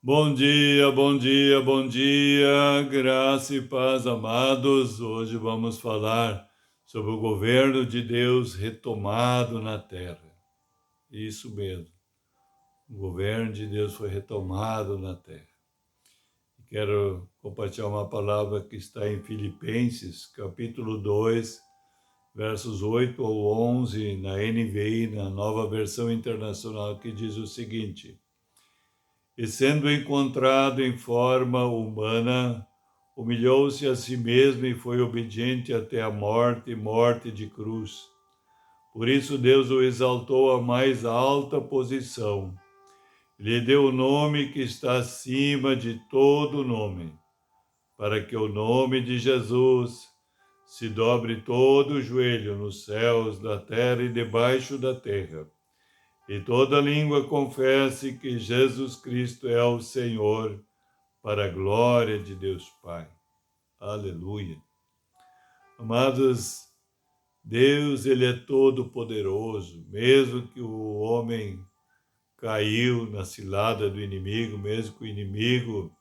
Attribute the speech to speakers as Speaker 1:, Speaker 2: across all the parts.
Speaker 1: Bom dia, bom dia, bom dia, graça e paz, amados. Hoje vamos falar sobre o governo de Deus retomado na terra. Isso mesmo, o governo de Deus foi retomado na terra. Quero compartilhar uma palavra que está em Filipenses, capítulo 2, versos 8 ao 11, na NVI, na Nova Versão Internacional, que diz o seguinte: E sendo encontrado em forma humana, humilhou-se a si mesmo e foi obediente até a morte, morte de cruz. Por isso Deus o exaltou à mais alta posição. Lhe deu o nome que está acima de todo nome, para que o nome de Jesus se dobre todo o joelho nos céus, da terra e debaixo da terra, e toda língua confesse que Jesus Cristo é o Senhor, para a glória de Deus Pai. Aleluia. Amados, Deus, Ele é todo poderoso, mesmo que o homem caiu na cilada do inimigo, mesmo que o inimigo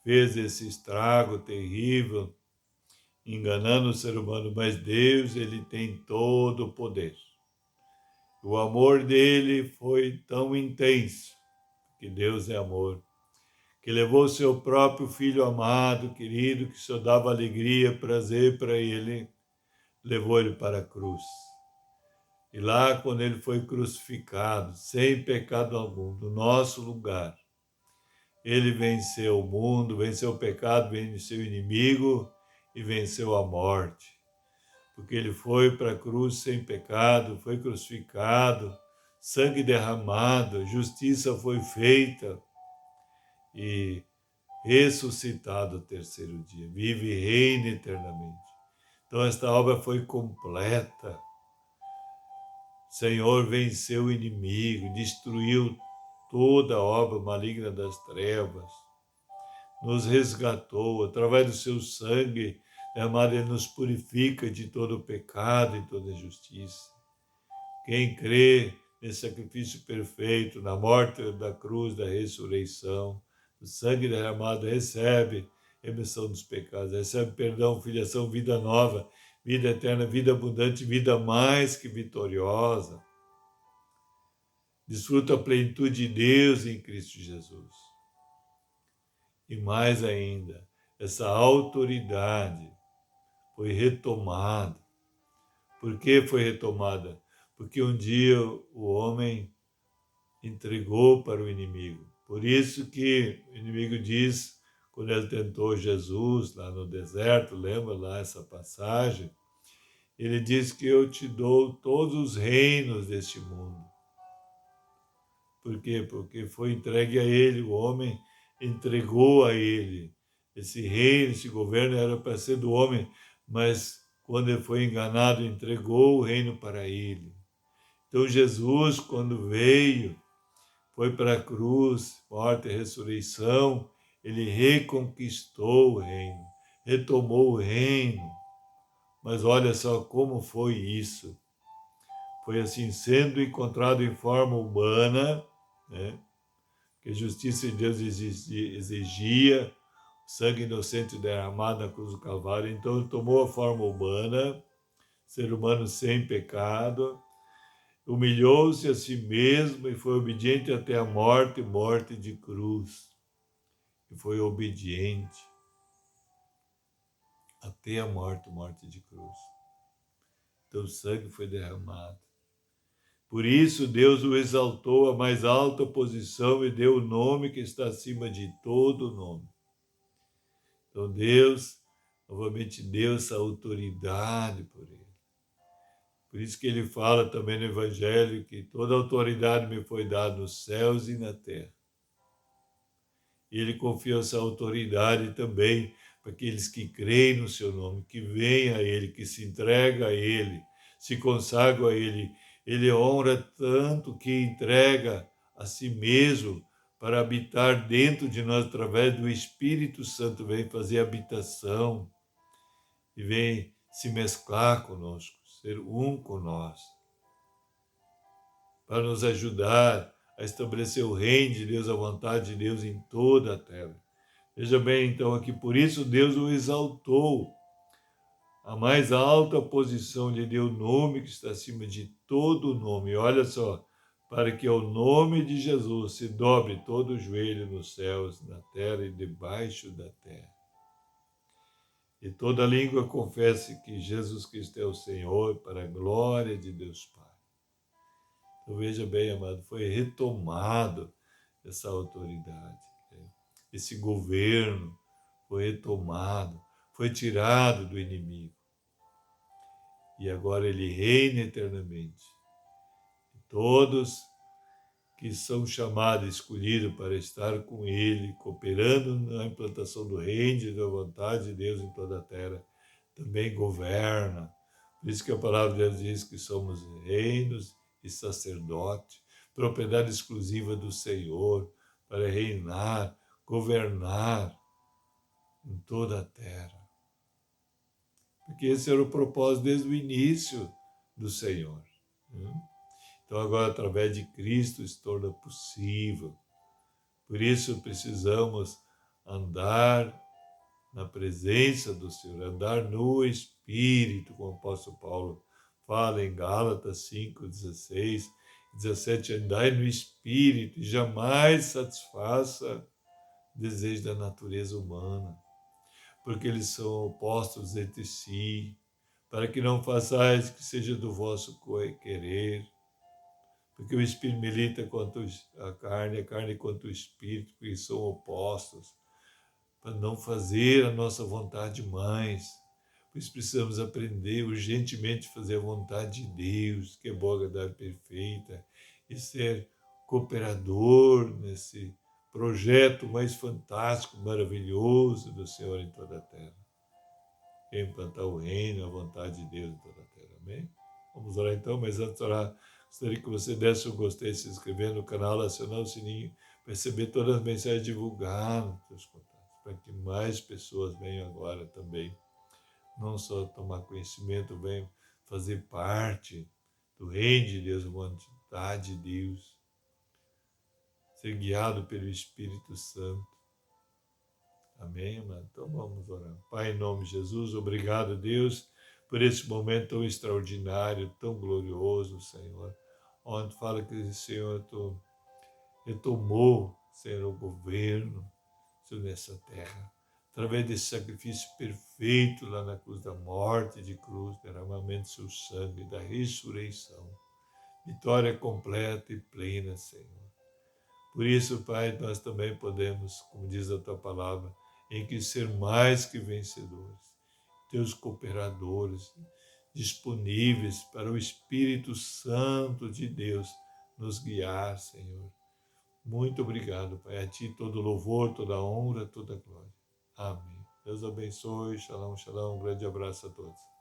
Speaker 1: fez esse estrago terrível, enganando o ser humano, mas Deus, Ele tem todo o poder. O amor dele foi tão intenso, que Deus é amor, que levou seu próprio Filho amado, querido, que só dava alegria, prazer para ele, levou ele para a cruz. E lá, quando ele foi crucificado, sem pecado algum, no nosso lugar, ele venceu o mundo, venceu o pecado, venceu o inimigo e venceu a morte. Porque ele foi para a cruz sem pecado, foi crucificado, sangue derramado, justiça foi feita e ressuscitado ao terceiro dia, vive e reina eternamente. Então esta obra foi completa. O Senhor venceu o inimigo, destruiu toda a obra maligna das trevas, nos resgatou, através do seu sangue derramado, ele nos purifica de todo o pecado e toda injustiça. Quem crê nesse sacrifício perfeito, na morte da cruz, da ressurreição, do sangue derramado, recebe remissão dos pecados, recebe perdão, filiação, vida nova, vida eterna, vida abundante, vida mais que vitoriosa. Desfruta a plenitude de Deus em Cristo Jesus. E mais ainda, essa autoridade foi retomada. Por que foi retomada? Porque um dia o homem entregou para o inimigo. Por isso que o inimigo diz, quando ele tentou Jesus lá no deserto, lembra lá essa passagem? Ele diz que eu te dou todos os reinos deste mundo. Por quê? Porque foi entregue a ele, o homem entregou a ele. Esse reino, esse governo era para ser do homem, mas quando ele foi enganado, entregou o reino para ele. Então Jesus, quando veio, foi para a cruz, morte e ressurreição, ele reconquistou o reino, retomou o reino. Mas olha só como foi isso. Foi assim, sendo encontrado em forma humana, né? Que a justiça de Deus exigia, o sangue inocente derramado na cruz do Calvário. Então ele tomou a forma humana, ser humano sem pecado, humilhou-se a si mesmo e foi obediente até a morte, morte de cruz. E foi obediente até a morte, morte de cruz. Então o sangue foi derramado. Por isso Deus o exaltou à mais alta posição e deu o nome que está acima de todo nome. Então Deus, novamente, deu essa autoridade por ele. Por isso que ele fala também no Evangelho que toda autoridade me foi dada nos céus e na terra. E ele confiou essa autoridade também para aqueles que creem no seu nome, que vêm a ele, que se entregam a ele, se consagram a ele. Ele honra tanto que entrega a si mesmo para habitar dentro de nós através do Espírito Santo, vem fazer habitação e vem se mesclar conosco, ser um com nós, para nos ajudar a estabelecer o reino de Deus, a vontade de Deus em toda a terra. Veja bem, então, aqui, por isso Deus o exaltou. A mais alta posição lhe deu o nome que está acima de todo nome. Olha só, para que ao nome de Jesus se dobre todo o joelho nos céus, na terra e debaixo da terra. E toda língua confesse que Jesus Cristo é o Senhor, para a glória de Deus Pai. Então veja bem, amado, foi retomado essa autoridade, né? Esse governo foi retomado, foi tirado do inimigo. E agora ele reina eternamente. E todos que são chamados, escolhidos para estar com ele, cooperando na implantação do reino e da vontade de Deus em toda a terra, também governa. Por isso que a palavra de Deus diz que somos reinos e sacerdotes, propriedade exclusiva do Senhor, para reinar, governar em toda a terra. Porque esse era o propósito desde o início do Senhor. Então agora, através de Cristo, se torna possível. Por isso precisamos andar na presença do Senhor, andar no Espírito, como o apóstolo Paulo fala em Gálatas 5, 16, 17, andai no Espírito e jamais satisfaça o desejo da natureza humana, porque eles são opostos entre si, para que não façais que seja do vosso querer, porque o Espírito milita contra a carne contra o Espírito, porque são opostos, para não fazer a nossa vontade mais. Por isso precisamos aprender urgentemente a fazer a vontade de Deus, que é boa, agradável e perfeita, e ser cooperador nesse projeto mais fantástico, maravilhoso do Senhor em toda a terra. É implantar o reino, a vontade de Deus em toda a terra. Amém? Vamos orar então, mas antes de orar, gostaria que você desse um gostei, se inscrever no canal, acionar o sininho, para receber todas as mensagens divulgadas nos seus contatos, para que mais pessoas venham agora também, não só tomar conhecimento, venham fazer parte do reino de Deus, a vontade de Deus, ser guiado pelo Espírito Santo. Amém, amado? Então vamos orar. Pai, em nome de Jesus, obrigado, Deus, por esse momento tão extraordinário, tão glorioso, Senhor, onde fala que o Senhor retomou, Senhor, o governo, Senhor, nessa terra, através desse sacrifício perfeito lá na cruz da morte de cruz, derramamento do seu sangue, da ressurreição, vitória completa e plena, Senhor. Por isso, Pai, nós também podemos, como diz a Tua palavra, em que ser mais que vencedores, Teus cooperadores, disponíveis para o Espírito Santo de Deus nos guiar, Senhor. Muito obrigado, Pai. A Ti todo louvor, toda honra, toda glória. Amém. Deus abençoe. Shalom, shalom. Um grande abraço a todos.